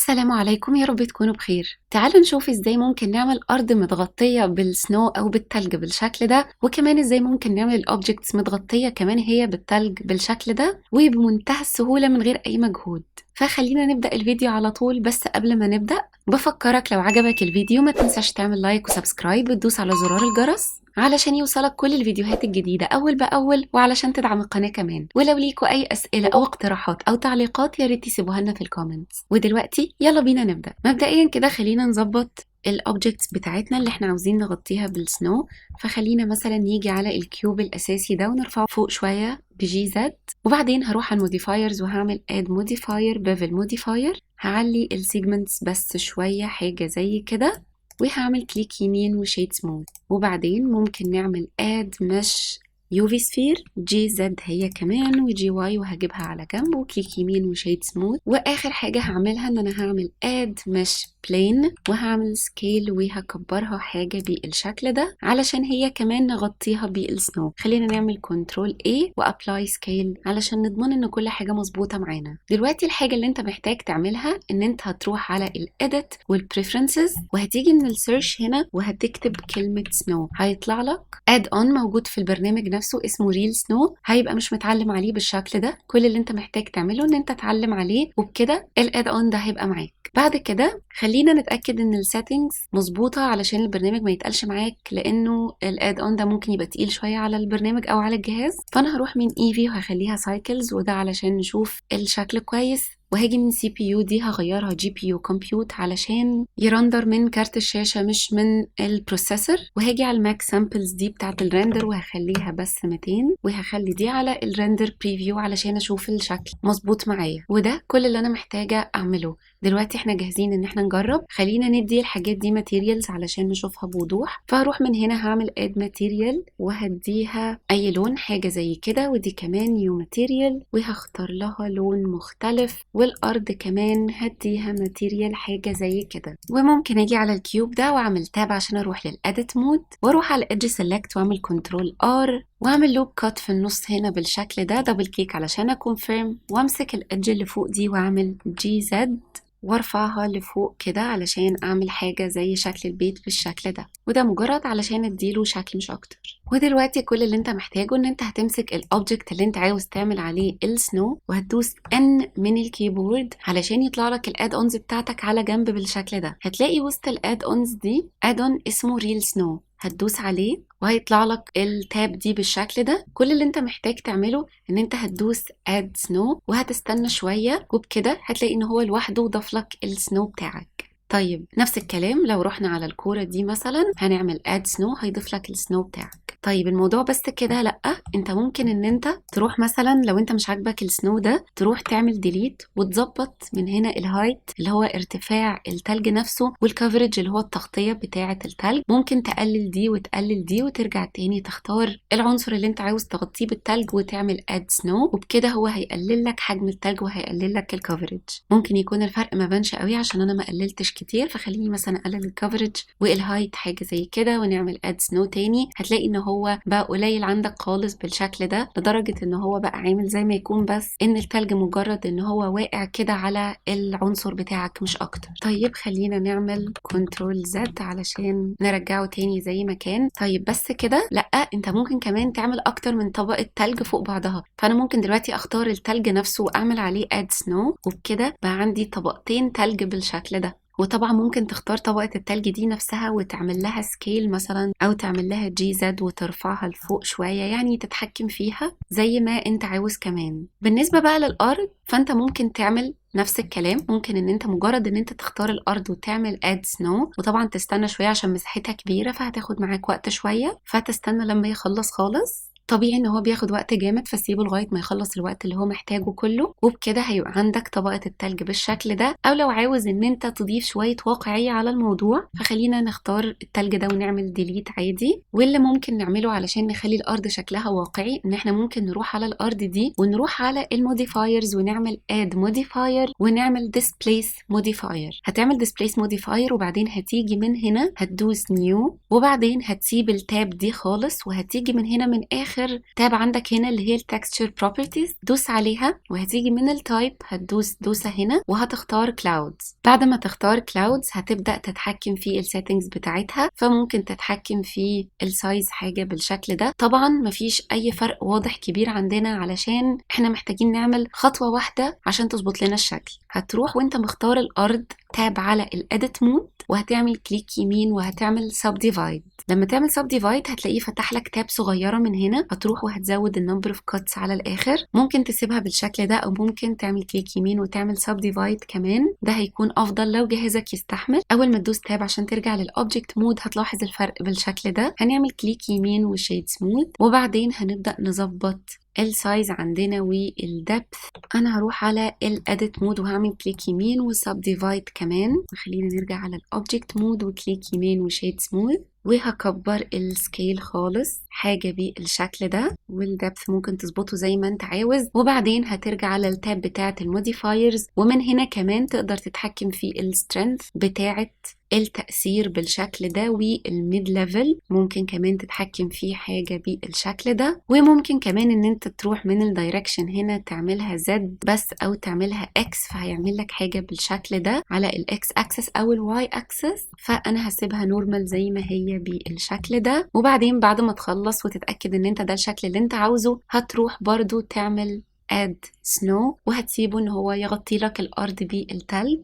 السلام عليكم، يا رب تكونوا بخير. تعالوا نشوف ازاي ممكن نعمل ارض متغطية بالسنو او بالتلج بالشكل ده، وكمان ازاي ممكن نعمل الاوبجكتس متغطية كمان هي بالتلج بالشكل ده وبمنتهى السهولة من غير اي مجهود. فخلينا نبدأ الفيديو على طول. بس قبل ما نبدأ بفكرك لو عجبك الفيديو ما تنساش تعمل لايك وسبسكرايب وتدوس على زرار الجرس علشان يوصلك كل الفيديوهات الجديدة أول بأول، وعلشان تدعم القناة كمان. ولو ليكوا أي أسئلة أو اقتراحات أو تعليقات يا ريت تسيبوها لنا في الكومنتس. ودلوقتي يلا بينا نبدأ. مبدئيا كده خلينا نظبط الاوبجكتس بتاعتنا اللي احنا عاوزين نغطيها بالسنو. فخلينا مثلا نيجي على الكيوب الأساسي ده ونرفعه فوق شوية بجي زد، وبعدين هروح على الموديفايرز وهعمل اد موديفاير بيفل موديفاير. هعلي السيجمنتس بس شوية حاجة زي كده، وهعمل كليك يمين وشيد سموث. وبعدين ممكن نعمل اد مش يوفي سفير جي زد هي كمان وجي واي، وهجيبها على جنب وكليك يمين وشيد سموث. واخر حاجة هعملها ان انا هعمل اد مش بلين وهعمل سكيل وهكبرها حاجة بالشكل ده علشان هي كمان نغطيها بالسنو. خلينا نعمل كنترول A وابلاي سكيل علشان نضمن ان كل حاجة مظبوطة معانا. دلوقتي الحاجة اللي انت محتاج تعملها ان انت هتروح على الاديت والبريفرنسز، وهتيجي من السيرش هنا وهتكتب كلمة سنو. هيطلع لك اد اون موجود في البرنامج نفسه اسمه ريل سنو، هيبقى مش متعلم عليه بالشكل ده. كل اللي انت محتاج تعمله ان انت تعلم عليه، وبكده الاد اون ده هيبقى معاك. بعد كده خلينا نتأكد ان السيتنجز مظبوطة علشان البرنامج ما يتقلش معاك، لانه الاد اون ده ممكن يبقى تقيل شوية على البرنامج او على الجهاز. فانا هروح من ايفي وهخليها سايكلز، وده علشان نشوف الشكل كويس. وهاجي من سي بي يو دي هغيرها جي بي يو كومبيوت علشان يرندر من كارت الشاشة مش من البروسيسور. وهاجي على الماك سامبلز دي بتاعت الرندر وهخليها بس 200، وهخلي دي على الرندر بريفيو علشان اشوف الشكل مظبوط معايا. وده كل اللي انا محتاجة اعمله. دلوقتي احنا جاهزين ان احنا نجرب. خلينا ندي الحاجات دي ماتيريالز علشان نشوفها بوضوح. فهروح من هنا هعمل اد ماتيريال وهديها اي لون حاجة زي كده، ودي كمان نيو ماتيريال وهختار لها لون مختلف. والارض كمان هديها ماتيريال حاجة زي كده. وممكن اجي على الكيوب ده واعمل تاب عشان اروح للاديت مود، واروح على ايدج سيلكت واعمل كنترول ار واعمل لوب كات في النص هنا بالشكل ده. دبل كليك علشان اكونفيرم، وامسك الايدج اللي فوق دي واعمل جي زد وارفعها لفوق كده علشان اعمل حاجة زي شكل البيت بالشكل ده. وده مجرد علشان اديله شكل مش اكتر. ودلوقتي كل اللي انت محتاجه ان انت هتمسك الاوبجكت اللي انت عاوز تعمل عليه السنو، وهتدوس ان من الكيبورد علشان يطلع لك الاد اونز بتاعتك على جنب بالشكل ده. هتلاقي وسط الاد اونز دي اد اون اسمه ريل سنو، هتدوس عليه وهيطلع لك التاب دي بالشكل ده. كل اللي انت محتاج تعمله ان انت هتدوس اد سنو وهتستنى شوية، وبكده هتلاقي ان هو لوحده ضاف لك السنو بتاعك. طيب نفس الكلام لو رحنا على الكورة دي مثلا هنعمل اد سنو هيضيف لك السنو بتاعك. طيب الموضوع بس كده؟ لا، انت ممكن ان انت تروح مثلا لو انت مش عاجبك السنو ده تروح تعمل ديليت وتظبط من هنا الهايت اللي هو ارتفاع التلج نفسه، والكفرج اللي هو التغطية بتاعة التلج. ممكن تقلل دي وتقلل دي وترجع تاني تختار العنصر اللي انت عاوز تغطيه بالتلج وتعمل اد سنو، وبكده هو هيقلل لك حجم التلج وهيقلل لك الكفرج. ممكن يكون الفرق ما بانش قوي عشان انا ما قللتش كتير، فخليني مثلا اقلل الكفرج والهايت حاجه زي كده ونعمل اد سنو تاني. هتلاقي ان هو بقى قليل عندك خالص بالشكل ده، لدرجه ان هو بقى عامل زي ما يكون بس ان التلج مجرد ان هو واقع كده على العنصر بتاعك مش اكتر. طيب خلينا نعمل كنترول زد علشان نرجعه تاني زي ما كان. طيب بس كده؟ لا، انت ممكن كمان تعمل اكتر من طبقه تلج فوق بعضها. فانا ممكن دلوقتي اختار التلج نفسه واعمل عليه اد سنو، وبكده بقى عندي طبقتين تلج بالشكل ده. وطبعا ممكن تختار طبقة التلج دي نفسها وتعمل لها سكيل مثلا او تعمل لها جي زد وترفعها لفوق شوية، يعني تتحكم فيها زي ما انت عاوز. كمان بالنسبة بقى للارض فانت ممكن تعمل نفس الكلام. ممكن ان انت مجرد ان انت تختار الارض وتعمل اد سنو، وطبعا تستنى شوية عشان مساحتها كبيرة فهتاخد معاك وقت شوية، فتستنى لما يخلص خالص. طبيعي ان هو بياخد وقت جامد، فسيبه لغايه ما يخلص الوقت اللي هو محتاجه كله، وبكده هيبقى عندك طبقه التلج بالشكل ده. او لو عاوز ان انت تضيف شويه واقعيه على الموضوع فخلينا نختار التلج ده ونعمل ديليت عادي. واللي ممكن نعمله علشان نخلي الارض شكلها واقعي ان احنا ممكن نروح على الارض دي ونروح على الموديفايرز ونعمل اد موديفاير ونعمل ديسبليس موديفاير. هتعمل ديسبليس موديفاير وبعدين هتيجي من هنا هتدوس نيو، وبعدين هتسيب التاب دي خالص وهتيجي من هنا من اخر اخر تاب عندك هنا اللي هي التكستشر بروبرتيز، دوس عليها وهتيجي من التايب هتدوس دوسة هنا وهتختار كلاودز. بعد ما تختار كلاودز هتبدأ تتحكم في السيتنجز بتاعتها، فممكن تتحكم في السايز حاجة بالشكل ده. طبعا مفيش اي فرق واضح كبير عندنا علشان احنا محتاجين نعمل خطوة واحدة عشان تظبط لنا الشكل. هتروح وانت مختار الارض تاب على الاديت مود وهتعمل كليك يمين وهتعمل سب ديفايد. لما تعمل سب ديفايد هتلاقيه فتح لك تاب صغيره من هنا، هتروح وهتزود النمبر اوف كاتس على الاخر. ممكن تسيبها بالشكل ده او ممكن تعمل كليك يمين وتعمل سب ديفايد كمان، ده هيكون افضل لو جهازك يستحمل. اول ما تدوس تاب عشان ترجع للاوبجكت مود هتلاحظ الفرق بالشكل ده. هنعمل كليك يمين وشيد سموث وبعدين هنبدا نظبط السايز عندنا والدبث. انا هروح على الاديت مود وهعمل كليك يمين وسب ديفايد كمان. خلينا نرجع على الاوبجكت مود وكليك يمين وشيد سموث وهكبر السكيل خالص حاجة بالشكل ده، والدبث ممكن تظبطه زي ما انت عاوز. وبعدين هترجع على التاب بتاعة الموديفايرز ومن هنا كمان تقدر تتحكم في السترينث بتاعة التأثير بالشكل ده، والميد ليفل ممكن كمان تتحكم فيه حاجة بالشكل ده. وممكن كمان ان انت تروح من الدايركشن هنا تعملها زد بس او تعملها اكس، فهيعمل لك حاجة بالشكل ده على الاكس اكسس او الواي اكسس. فانا هسيبها نورمال زي ما هي بالشكل ده. وبعدين بعد ما تخلص وتتأكد ان انت ده الشكل اللي انت عاوزه هتروح برضو تعمل add snow وهتسيبه ان هو يغطي لك الارض بالتلج.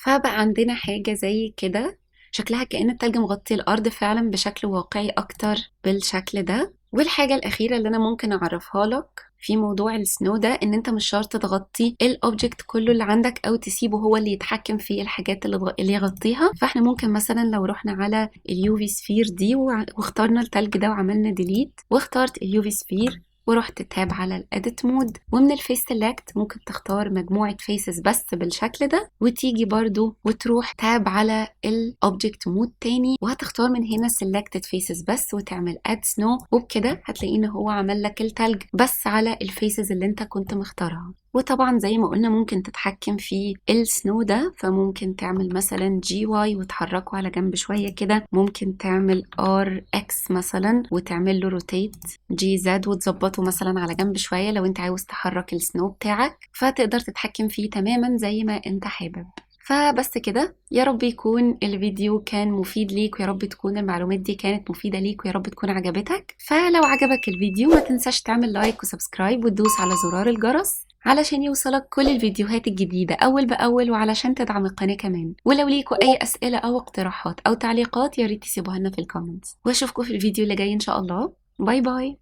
فبقى عندنا حاجة زي كده شكلها كأن التلج مغطي الأرض فعلا بشكل واقعي أكتر بالشكل ده. والحاجة الأخيرة اللي أنا ممكن أعرفها لك في موضوع السنو ده ان انت مش شرط تغطي الاوبجكت كله اللي عندك او تسيبه هو اللي يتحكم في الحاجات اللي يغطيها. فاحنا ممكن مثلا لو رحنا على اليو في سفير دي واخترنا التلج ده وعملنا ديليت واخترت اليو في سفير ورحت تاب على الاديت مود ومن الفيس سيلكت ممكن تختار مجموعة فيسز بس بالشكل ده، وتيجي برضو وتروح تاب على الاوبجكت مود تاني وهتختار من هنا سيلكتد فيسز بس وتعمل اد سنو، وبكده هتلاقي ان هو عمل لك التلج بس على الفيسز اللي انت كنت مختارها. وطبعا زي ما قلنا ممكن تتحكم في السنو ده، فممكن تعمل مثلا جي واي وتحركه على جنب شوية كده، ممكن تعمل ار اكس مثلا وتعمل له روتيت جي زد وتظبطه مثلا على جنب شوية لو انت عاوز تحرك السنو بتاعك، فتقدر تتحكم فيه تماما زي ما انت حابب. فبس كده، يا رب يكون الفيديو كان مفيد ليك ويا رب تكون المعلومات دي كانت مفيدة ليك ويا رب تكون عجبتك. فلو عجبك الفيديو ما تنساش تعمل لايك وسبسكرايب وتدوس على زرار الجرس علشان يوصلك كل الفيديوهات الجديدة أول بأول وعلشان تدعم القناة كمان. ولو ليكوا أي أسئلة أو اقتراحات أو تعليقات يا ريت تسيبوها لنا في الكومنتس، وأشوفكم في الفيديو اللي جاي إن شاء الله. باي باي.